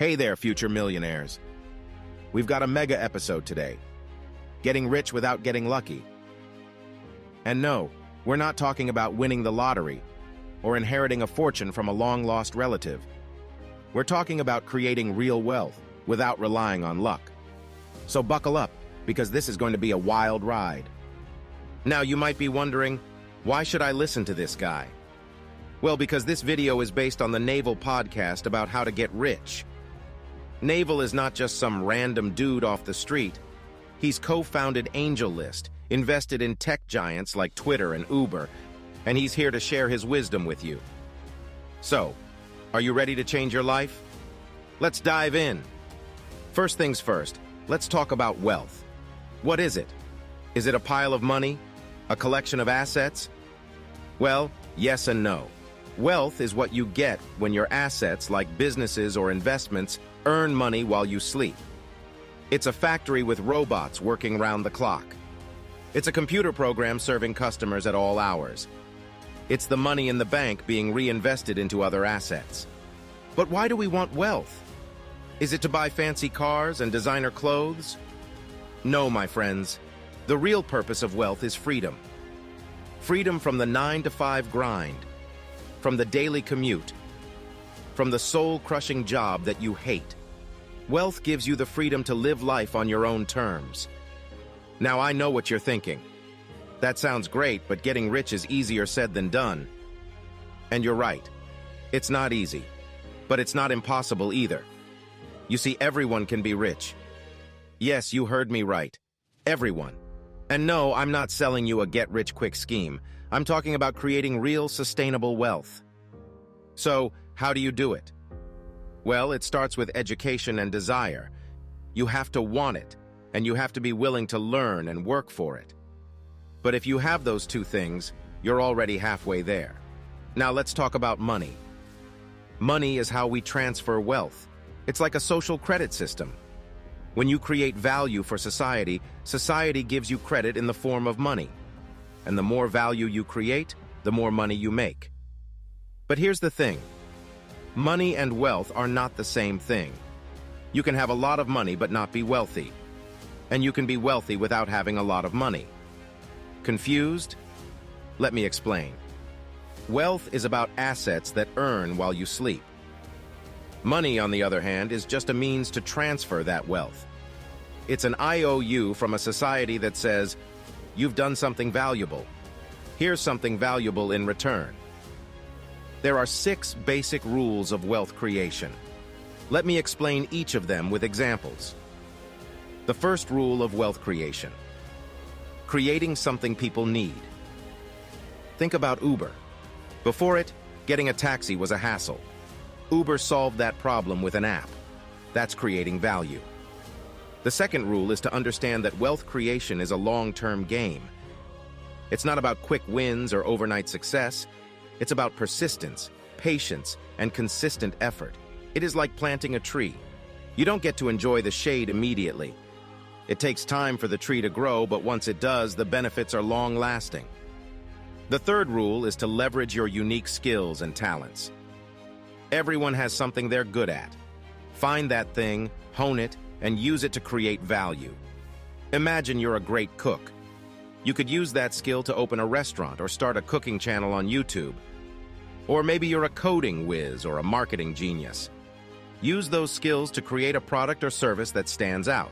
Hey there, future millionaires. We've got a mega episode today. Getting rich without getting lucky. And no, we're not talking about winning the lottery or inheriting a fortune from a long-lost relative. We're talking about creating real wealth without relying on luck. So buckle up, because this is going to be a wild ride. Now, you might be wondering, why should I listen to this guy? Well, because this video is based on the Naval podcast about how to get rich. Naval is not just some random dude off the street. He's co-founded AngelList, invested in tech giants like Twitter and Uber, and he's here to share his wisdom with you. So, are you ready to change your life? Let's dive in. First things first, let's talk about wealth. What is it? Is it a pile of money? A collection of assets? Well, yes and no. Wealth is what you get when your assets, like businesses or investments, earn money while you sleep. It's a factory with robots working round the clock. It's a computer program serving customers at all hours. It's the money in the bank being reinvested into other assets. But why do we want wealth? Is it to buy fancy cars and designer clothes? No, my friends. The real purpose of wealth is freedom. Freedom from the 9-to-5 grind, from the daily commute, from the soul-crushing job that you hate. Wealth gives you the freedom to live life on your own terms. Now, I know what you're thinking. That sounds great, but getting rich is easier said than done. And you're right. It's not easy, but it's not impossible either. You see, everyone can be rich. Yes, you heard me right. Everyone. And no, I'm not selling you a get-rich-quick scheme. I'm talking about creating real, sustainable wealth. So, how do you do it? Well, it starts with education and desire. You have to want it, and you have to be willing to learn and work for it. But if you have those two things, you're already halfway there. Now let's talk about money. Money is how we transfer wealth. It's like a social credit system. When you create value for society, society gives you credit in the form of money. And the more value you create, the more money you make. But here's the thing. Money and wealth are not the same thing. You can have a lot of money but not be wealthy. And you can be wealthy without having a lot of money. Confused? Let me explain. Wealth is about assets that earn while you sleep. Money, on the other hand, is just a means to transfer that wealth. It's an IOU from a society that says, you've done something valuable. Here's something valuable in return. There are 6 basic rules of wealth creation. Let me explain each of them with examples. The first rule of wealth creation: creating something people need. Think about Uber. Before it, getting a taxi was a hassle. Uber solved that problem with an app. That's creating value. The second rule is to understand that wealth creation is a long-term game. It's not about quick wins or overnight success. It's about persistence, patience, and consistent effort. It is like planting a tree. You don't get to enjoy the shade immediately. It takes time for the tree to grow, but once it does, the benefits are long-lasting. The third rule is to leverage your unique skills and talents. Everyone has something they're good at. Find that thing, hone it, and use it to create value. Imagine you're a great cook. You could use that skill to open a restaurant or start a cooking channel on YouTube. Or maybe you're a coding whiz or a marketing genius. Use those skills to create a product or service that stands out.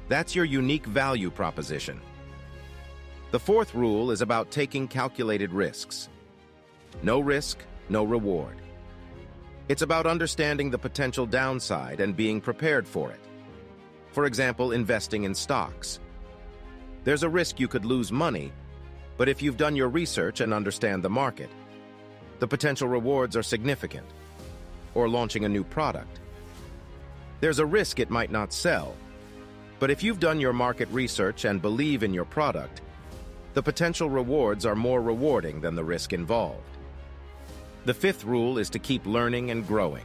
That's your unique value proposition. The fourth rule is about taking calculated risks. No risk, no reward. It's about understanding the potential downside and being prepared for it. For example, investing in stocks. There's a risk you could lose money, but if you've done your research and understand the market, the potential rewards are significant. Or launching a new product. There's a risk it might not sell, but if you've done your market research and believe in your product, the potential rewards are more rewarding than the risk involved. The fifth rule is to keep learning and growing.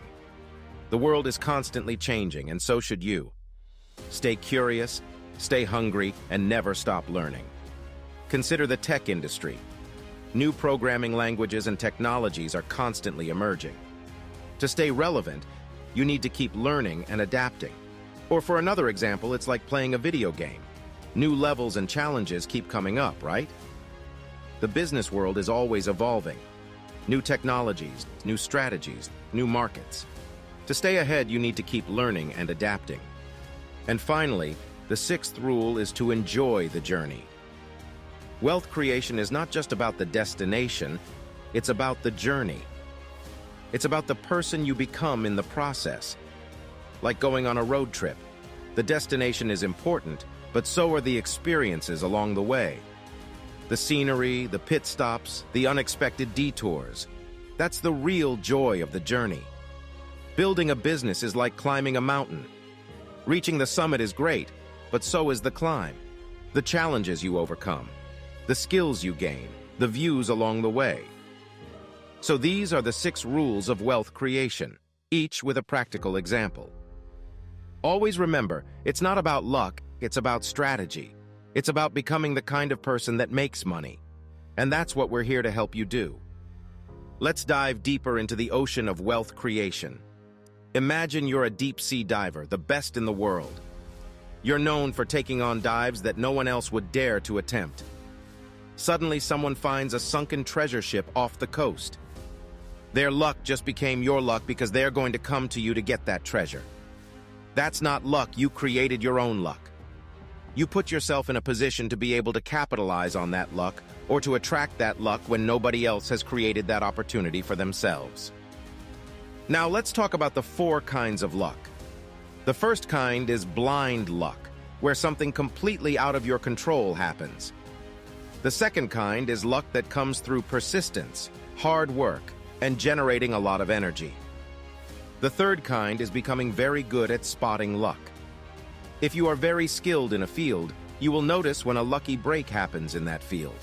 The world is constantly changing, and so should you. Stay curious, stay hungry, and never stop learning. Consider the tech industry. New programming languages and technologies are constantly emerging. To stay relevant, you need to keep learning and adapting. Or for another example, it's like playing a video game. New levels and challenges keep coming up, right? The business world is always evolving. New technologies, new strategies, new markets. To stay ahead, you need to keep learning and adapting. And finally, the sixth rule is to enjoy the journey. Wealth creation is not just about the destination, it's about the journey. It's about the person you become in the process. Like going on a road trip. The destination is important, but so are the experiences along the way. The scenery, the pit stops, the unexpected detours. That's the real joy of the journey. Building a business is like climbing a mountain. Reaching the summit is great, but so is the climb. The challenges you overcome, the skills you gain, the views along the way. So these are the 6 rules of wealth creation, each with a practical example. Always remember, it's not about luck, it's about strategy. It's about becoming the kind of person that makes money. And that's what we're here to help you do. Let's dive deeper into the ocean of wealth creation. Imagine you're a deep-sea diver, the best in the world. You're known for taking on dives that no one else would dare to attempt. Suddenly, someone finds a sunken treasure ship off the coast. Their luck just became your luck because they're going to come to you to get that treasure. That's not luck, you created your own luck. You put yourself in a position to be able to capitalize on that luck or to attract that luck when nobody else has created that opportunity for themselves. Now let's talk about the 4 kinds of luck. The first kind is blind luck, where something completely out of your control happens. The second kind is luck that comes through persistence, hard work, and generating a lot of energy. The third kind is becoming very good at spotting luck. If you are very skilled in a field, you will notice when a lucky break happens in that field.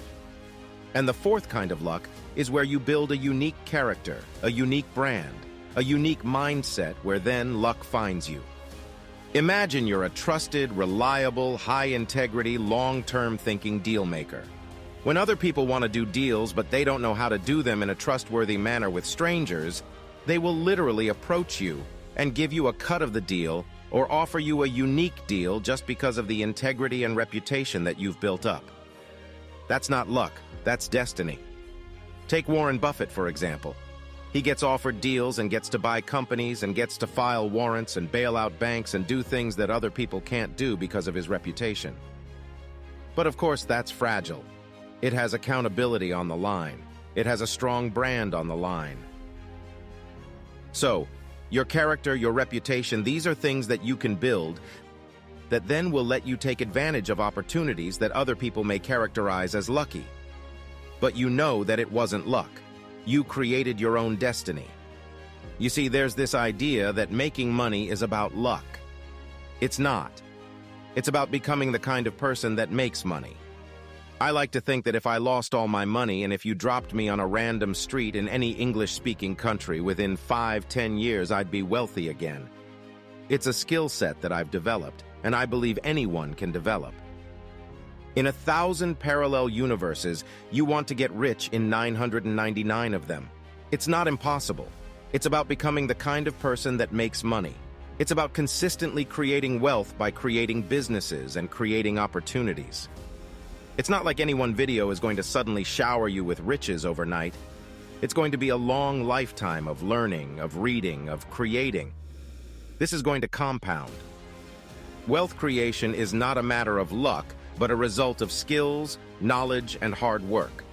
And the fourth kind of luck is where you build a unique character, a unique brand, a unique mindset where then luck finds you. Imagine you're a trusted, reliable, high-integrity, long-term thinking deal maker. When other people want to do deals but they don't know how to do them in a trustworthy manner with strangers, they will literally approach you and give you a cut of the deal or offer you a unique deal just because of the integrity and reputation that you've built up. That's not luck, that's destiny. Take Warren Buffett, for example. He gets offered deals and gets to buy companies and gets to file warrants and bail out banks and do things that other people can't do because of his reputation. But of course, that's fragile. It has accountability on the line. It has a strong brand on the line. So, your character, your reputation, these are things that you can build that then will let you take advantage of opportunities that other people may characterize as lucky. But you know that it wasn't luck. You created your own destiny. You see, there's this idea that making money is about luck. It's not. It's about becoming the kind of person that makes money. I like to think that if I lost all my money and if you dropped me on a random street in any English-speaking country, within 5-10 years I'd be wealthy again. It's a skill set that I've developed, and I believe anyone can develop. In 1,000 parallel universes, you want to get rich in 999 of them. It's not impossible. It's about becoming the kind of person that makes money. It's about consistently creating wealth by creating businesses and creating opportunities. It's not like any one video is going to suddenly shower you with riches overnight. It's going to be a long lifetime of learning, of reading, of creating. This is going to compound. Wealth creation is not a matter of luck, but a result of skills, knowledge, and hard work.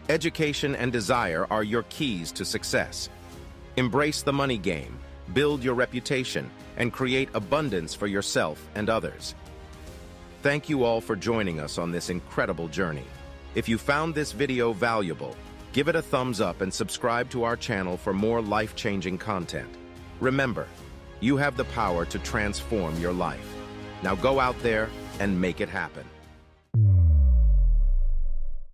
Education and desire are your keys to success. Embrace the money game, build your reputation, and create abundance for yourself and others. Thank you all for joining us on this incredible journey. If you found this video valuable, give it a thumbs up and subscribe to our channel for more life-changing content. Remember, you have the power to transform your life. Now go out there and make it happen.